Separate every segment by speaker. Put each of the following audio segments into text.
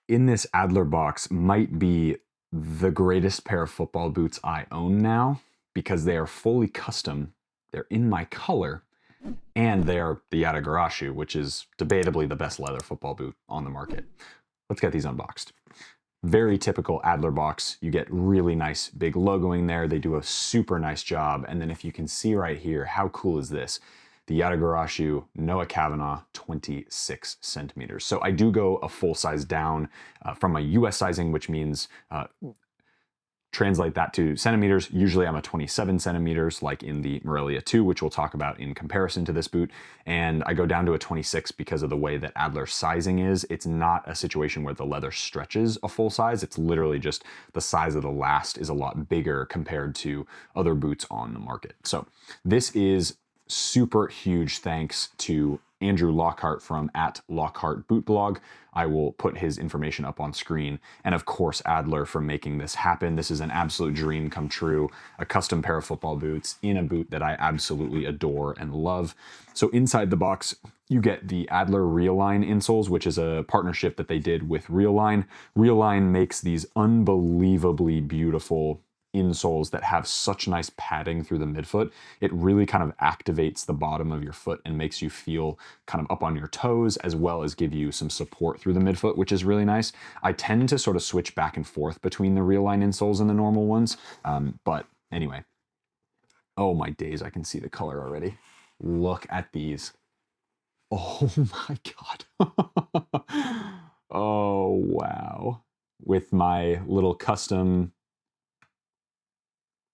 Speaker 1: in this Adler box might be the greatest pair of football boots I own now because they are fully custom. They're in my color, and they are the Yatagarasu, which is debatably the best leather football boot on the market. Let's get these unboxed. Very typical Adler box. You get really nice big logoing there. They do a super nice job. And then if you can see right here, how cool is this? The Yatagarasu Noah Cavanaugh 26 centimeters. So I do go a full size down from my US sizing, which means translate that to centimeters. Usually I'm a 27 centimeters, like in the Morelia 2, which we'll talk about in comparison to this boot. And I go down to a 26 because of the way that Adler sizing is. It's not a situation where the leather stretches a full size. It's literally just the size of the last is a lot bigger compared to other boots on the market. So this is super huge thanks to Andrew Lockhart from @LockhartBootBlog. I will put his information up on screen. And of course, Adler for making this happen. This is an absolute dream come true. A custom pair of football boots in a boot that I absolutely adore and love. So inside the box, you get the Adler Real-Line insoles, which is a partnership that they did with Real-Line. Real-Line makes these unbelievably beautiful insoles that have such nice padding through the midfoot. It really kind of activates the bottom of your foot and makes you feel kind of up on your toes, as well as give you some support through the midfoot, which is really nice. I tend to sort of switch back and forth between the Real-Line insoles and the normal ones. But anyway, oh my days, I can see the color already. Look at these. Oh my God. Oh, wow. With my little custom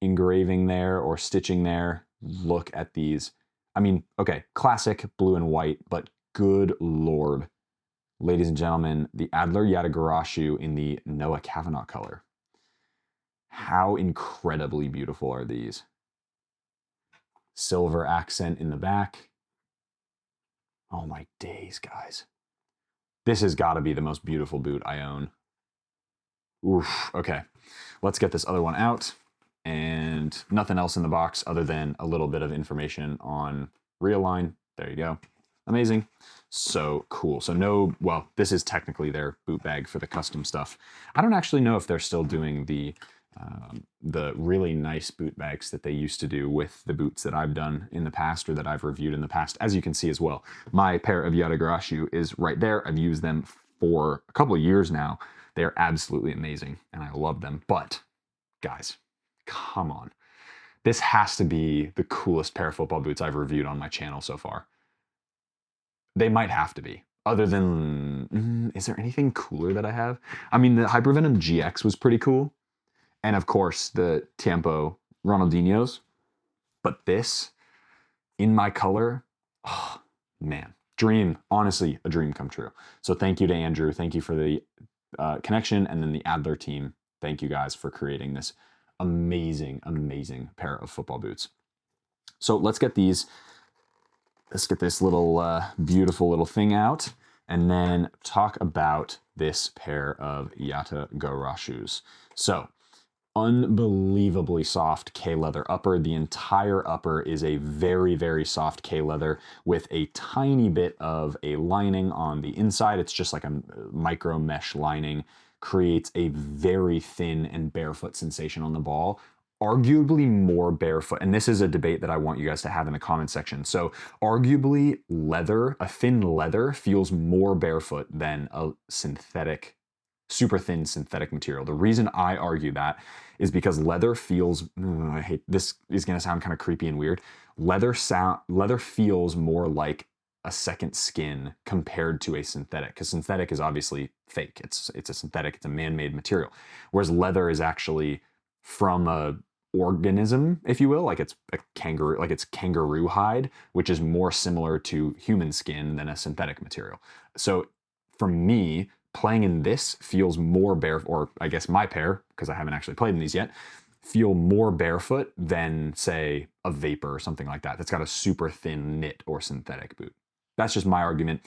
Speaker 1: engraving there or stitching there. Look at these. I mean, okay, classic blue and white, but good Lord. Ladies and gentlemen, the Adler Yatagarasu in the Noah Cavanaugh color. How incredibly beautiful are these? Silver accent in the back. Oh my days, guys. This has got to be the most beautiful boot I own. Oof, okay. Let's get this other one out. And nothing else in the box other than a little bit of information on Real-Line. There you go. Amazing. So cool. So no, well, this is technically their boot bag for the custom stuff. I don't actually know if they're still doing the really nice boot bags that they used to do with the boots that I've done in the past or that I've reviewed in the past. As you can see as well, my pair of Yatagarasu is right there. I've used them for a couple of years now. They're absolutely amazing and I love them. But guys, come on. This has to be the coolest pair of football boots I've reviewed on my channel so far. They might have to be. Other than, is there anything cooler that I have? I mean, the Hypervenom GX was pretty cool. And of course, the Tiempo Ronaldinho's. But this, in my color, oh, man. Dream, honestly, a dream come true. So thank you to Andrew. Thank you for the connection. And then the Adler team. Thank you guys for creating this amazing, amazing pair of football boots. So let's get these. Let's get this little beautiful little thing out and then talk about this pair of Yatagarasus. So unbelievably soft K-leather upper. The entire upper is a very, very soft K-leather with a tiny bit of a lining on the inside. It's just like a micro mesh lining. Creates a very thin and barefoot sensation on the ball. Arguably more barefoot, and this is a debate that I want you guys to have in the comment section. So arguably leather, a thin leather feels more barefoot than a synthetic, super thin synthetic material. The reason I argue that is because leather feels, I hate, this is gonna sound kind of creepy and weird. Leather feels more like a second skin compared to a synthetic, because synthetic is obviously fake. It's a synthetic, it's a man-made material. Whereas leather is actually from a organism, if you will, like it's a kangaroo, like it's kangaroo hide, which is more similar to human skin than a synthetic material. So for me, playing in this feels more bare, or I guess my pair, because I haven't actually played in these yet, feel more barefoot than say a Vapor or something like that. That's got a super thin knit or synthetic boot. That's just my argument.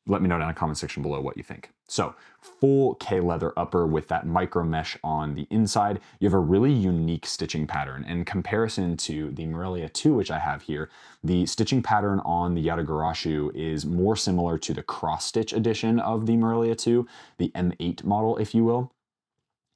Speaker 1: let me know down in the comment section below what you think. So full K leather upper with that micro mesh on the inside. You have a really unique stitching pattern. In comparison to the Morelia 2, which I have here, the stitching pattern on the Yatagarasu is more similar to the cross stitch edition of the Morelia 2, the M8 model, if you will.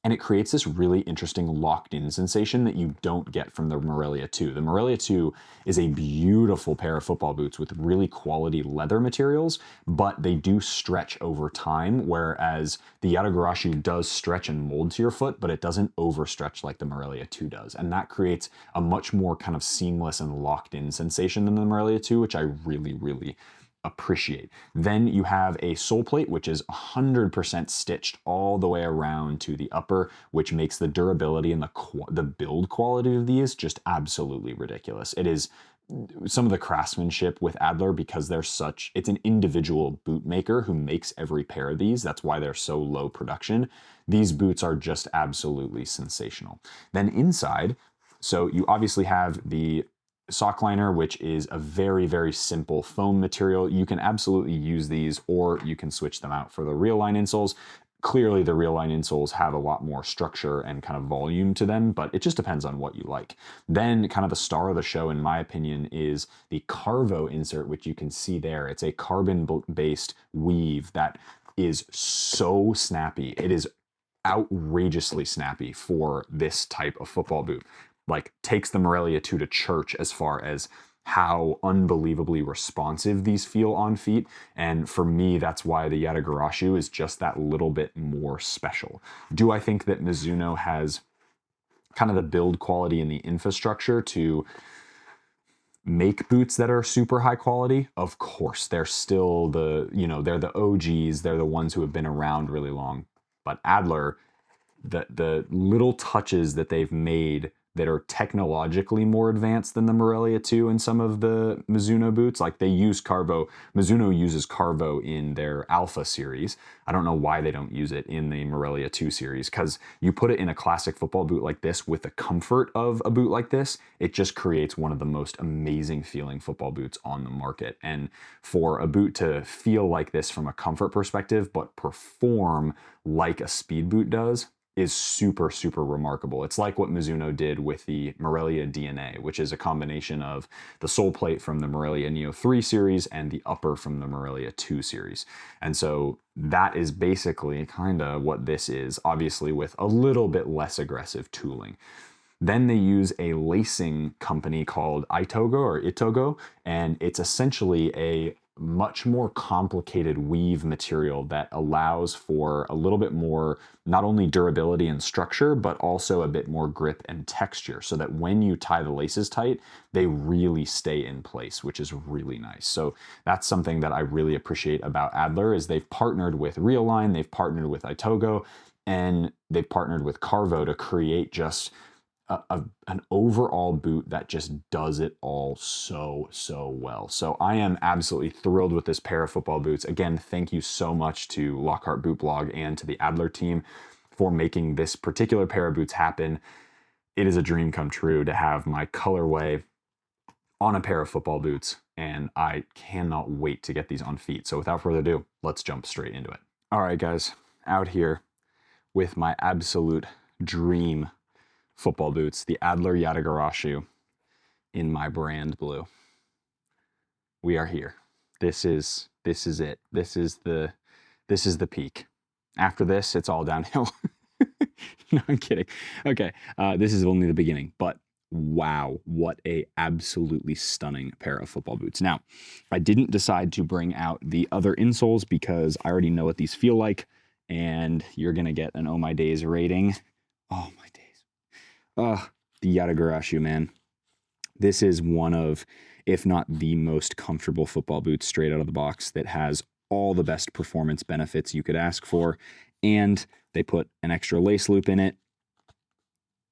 Speaker 1: And it creates this really interesting locked-in sensation that you don't get from the Morelia 2. The Morelia 2 is a beautiful pair of football boots with really quality leather materials, but they do stretch over time, whereas the Yatagarasu does stretch and mold to your foot, but it doesn't overstretch like the Morelia 2 does. And that creates a much more kind of seamless and locked-in sensation than the Morelia 2, which I really, really appreciate. Then you have a sole plate, which is 100% stitched all the way around to the upper, which makes the durability and the build quality of these just absolutely ridiculous. It is some of the craftsmanship with Adler, because it's an individual boot maker who makes every pair of these. That's why they're so low production. These boots are just absolutely sensational. Then inside, so you obviously have the sock liner, which is a very, very simple foam material. You can absolutely use these, or you can switch them out for the Real-Line insoles. Clearly, the Real-Line insoles have a lot more structure and kind of volume to them, but it just depends on what you like. Then kind of the star of the show, in my opinion, is the Carvo insert, which you can see there. It's a carbon-based weave that is so snappy. It is outrageously snappy for this type of football boot. Like, takes the Morelia 2 to church as far as how unbelievably responsive these feel on feet. And for me, that's why the Yatagarasu is just that little bit more special. Do I think that Mizuno has kind of the build quality and the infrastructure to make boots that are super high quality? Of course, they're still they're the OGs, they're the ones who have been around really long. But Adler, the little touches that they've made that are technologically more advanced than the Morelia 2 and some of the Mizuno boots. Like, they use Carvo. Mizuno uses Carvo in their Alpha series. I don't know why they don't use it in the Morelia 2 series, because you put it in a classic football boot like this with the comfort of a boot like this, it just creates one of the most amazing feeling football boots on the market. And for a boot to feel like this from a comfort perspective, but perform like a speed boot does, is super, super remarkable. It's like what Mizuno did with the Morelia DNA, which is a combination of the sole plate from the Morelia Neo 3 series and the upper from the Morelia 2 series. And so that is basically kind of what this is, obviously with a little bit less aggressive tooling. Then they use a lacing company called Itogo, and it's essentially a much more complicated weave material that allows for a little bit more, not only durability and structure, but also a bit more grip and texture, so that when you tie the laces tight, they really stay in place, which is really nice. So that's something that I really appreciate about Adler, is they've partnered with Real-Line, they've partnered with Itogo, and they've partnered with Carvo to create just an overall boot that just does it all so, so well. So I am absolutely thrilled with this pair of football boots. Again, thank you so much to Lockhart Boot Blog and to the Adler team for making this particular pair of boots happen. It is a dream come true to have my colorway on a pair of football boots, and I cannot wait to get these on feet. So without further ado, let's jump straight into it. All right, guys, out here with my absolute dream football boots, the Adler Yatagarasu in my brand blue. We are here. This is it. This is the peak. After this, it's all downhill. No, I'm kidding. Okay, this is only the beginning, but wow, what a absolutely stunning pair of football boots. Now, I didn't decide to bring out the other insoles because I already know what these feel like, and you're gonna get an oh my days rating. Oh my days. The Yatagarasu, man. This is one of, if not the most comfortable football boots straight out of the box, that has all the best performance benefits you could ask for. And they put an extra lace loop in it.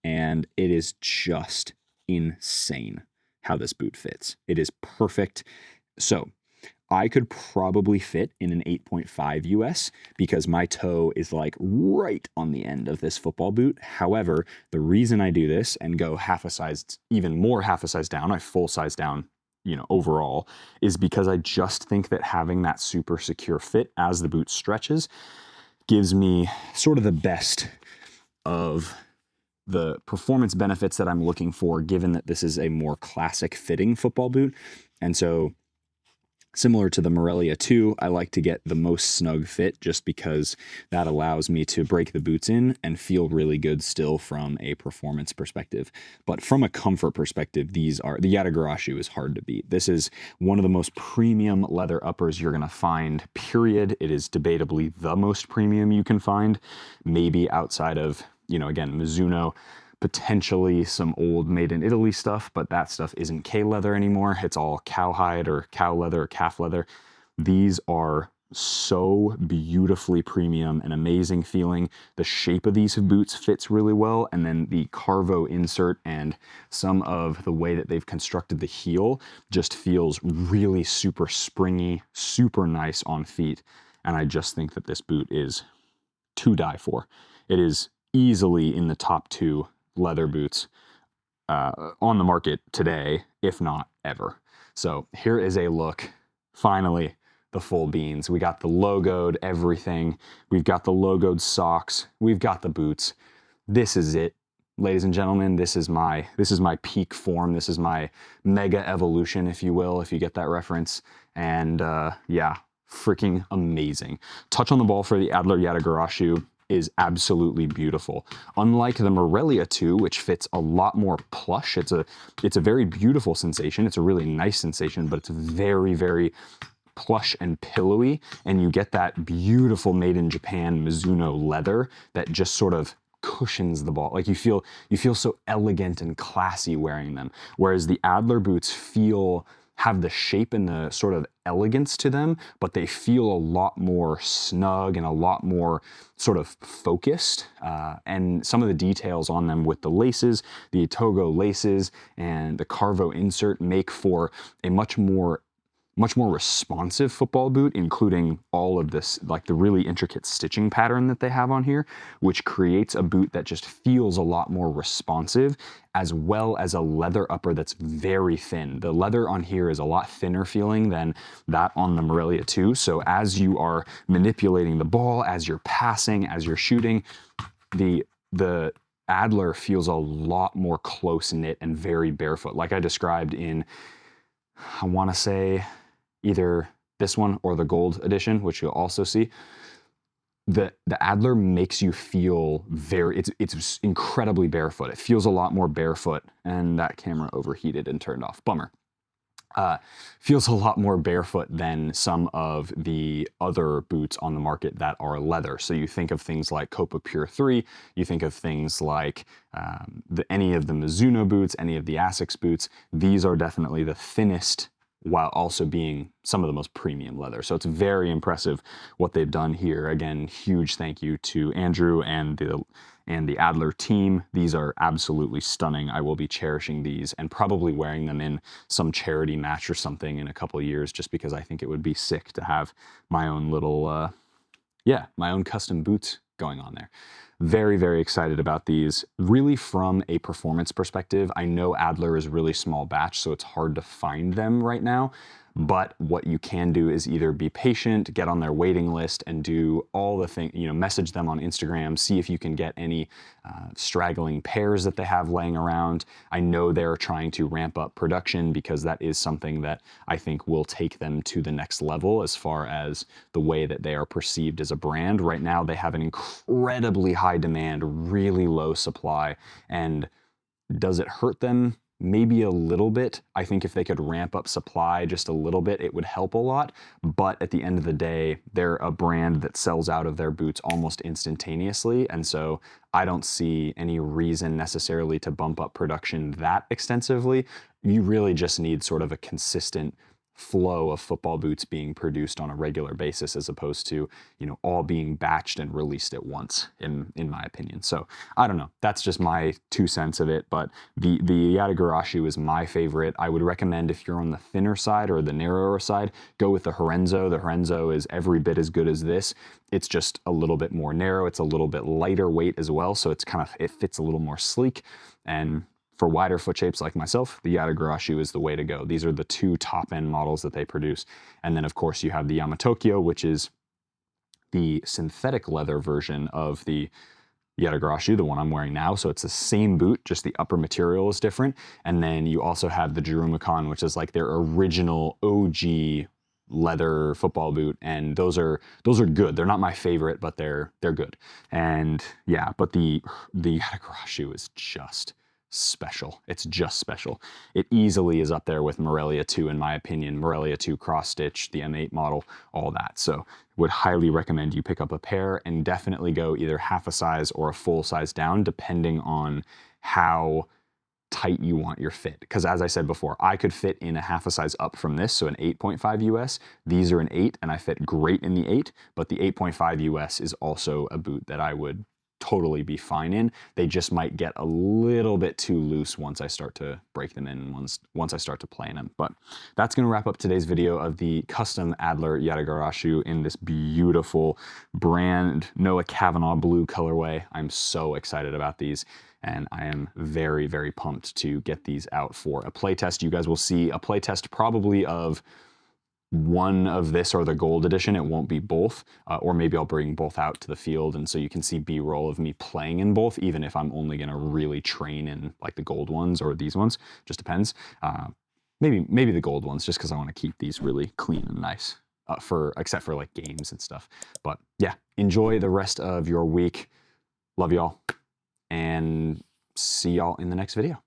Speaker 1: And it is just insane how this boot fits. It is perfect. So I could probably fit in an 8.5 US because my toe is like right on the end of this football boot. However, the reason I do this and go half a size, even more half a size down, I full size down overall, is because I just think that having that super secure fit as the boot stretches gives me sort of the best of the performance benefits that I'm looking for, given that this is a more classic fitting football boot. And so, similar to the Morelia 2, I like to get the most snug fit just because that allows me to break the boots in and feel really good still from a performance perspective. But from a comfort perspective, the Yatagarasu is hard to beat. This is one of the most premium leather uppers you're going to find, period. It is debatably the most premium you can find, maybe outside of, again, Mizuno, potentially some old made in Italy stuff, but that stuff isn't K leather anymore. It's all cowhide or cow leather or calf leather. These are so beautifully premium and amazing feeling. The shape of these boots fits really well, and then the Carvo insert and some of the way that they've constructed the heel just feels really super springy, super nice on feet. And I just think that this boot is to die for. It is easily in the top 2 leather boots on the market today, if not ever. So here is a look. Finally, the full beans. We got the logoed everything. We've got the logoed socks. We've got the boots. This is it, ladies and gentlemen. This is my peak form. This is my mega evolution, if you will, if you get that reference. And yeah, freaking amazing. Touch on the ball for the Adler Yatagarasu is absolutely beautiful. Unlike the Morelia 2, which fits a lot more plush, it's a very beautiful sensation. It's a really nice sensation, but it's very, very plush and pillowy, and you get that beautiful made in Japan Mizuno leather that just sort of cushions the ball. Like you feel so elegant and classy wearing them. Whereas the Adler boots have the shape and the sort of elegance to them, but they feel a lot more snug and a lot more sort of focused. And some of the details on them with the laces, the Itogo laces and the Carvo insert make for a much more responsive football boot, including all of this, like the really intricate stitching pattern that they have on here, which creates a boot that just feels a lot more responsive, as well as a leather upper that's very thin. The leather on here is a lot thinner feeling than that on the Morelia 2. So as you are manipulating the ball, as you're passing, as you're shooting, the Adler feels a lot more close-knit and very barefoot. Like I described in, I want to say, either this one or the gold edition, which you'll also see. The Adler makes you feel it's incredibly barefoot. It feels a lot more barefoot, and that camera overheated and turned off. Bummer. Feels a lot more barefoot than some of the other boots on the market that are leather. So you think of things like Copa Pure 3, you think of things like any of the Mizuno boots, any of the Asics boots. These are definitely the thinnest, while also being some of the most premium leather. So it's very impressive what they've done here. Again, huge thank you to Andrew and the Adler team. These are absolutely stunning. I will be cherishing these and probably wearing them in some charity match or something in a couple of years, just because I think it would be sick to have my own little, my own custom boots going on there. Very, very excited about these. Really from a performance perspective, I know Adler is really small batch, so it's hard to find them right now. But what you can do is either be patient, get on their waiting list, and do all the things, message them on Instagram, see if you can get any straggling pairs that they have laying around. I know they're trying to ramp up production because that is something that I think will take them to the next level as far as the way that they are perceived as a brand. Right now, they have an incredibly high demand, really low supply, and does it hurt them? Maybe a little bit. I think if they could ramp up supply just a little bit, it would help a lot. But at the end of the day, they're a brand that sells out of their boots almost instantaneously. And so I don't see any reason necessarily to bump up production that extensively. You really just need sort of a consistent flow of football boots being produced on a regular basis, as opposed to, all being batched and released at once, in my opinion. So I don't know. That's just my 2 cents of it. But the Yatagarasu is my favorite. I would recommend, if you're on the thinner side or the narrower side, go with the Horenzo. The Horenzo is every bit as good as this. It's just a little bit more narrow. It's a little bit lighter weight as well. So it fits a little more sleek. And for wider foot shapes like myself, the Yatagarasu is the way to go. These are the 2 top-end models that they produce. And then, of course, you have the Yamatokyo, which is the synthetic leather version of the Yatagarasu, the one I'm wearing now. So it's the same boot, just the upper material is different. And then you also have the Jurumakan, which is like their original OG leather football boot, and those are good. They're not my favorite, but they're good. And yeah, but the Yatagarasu is just special. It's just special. It easily is up there with Morelia 2 in my opinion. Morelia 2 cross stitch, the M8 model, all that. So would highly recommend you pick up a pair, and definitely go either half a size or a full size down, depending on how tight you want your fit. Because as I said before, I could fit in a half a size up from this, so an 8.5 US. These are an 8, and I fit great in the 8, but the 8.5 US is also a boot that I would totally be fine in. They just might get a little bit too loose once I start to break them in, once I start to play in them. But that's going to wrap up today's video of the custom Adler Yatagarasu in this beautiful brand Noah Cavanaugh blue colorway. I'm so excited about these, and I am very, very pumped to get these out for a playtest. You guys will see a playtest probably of one of this or the gold edition. It won't be both, or maybe I'll bring both out to the field, and so you can see B-roll of me playing in both, even if I'm only going to really train in like the gold ones or these ones. Just depends. Maybe the gold ones, just because I want to keep these really clean and nice, except for like games and stuff. But yeah, enjoy the rest of your week. Love y'all, and see y'all in the next video.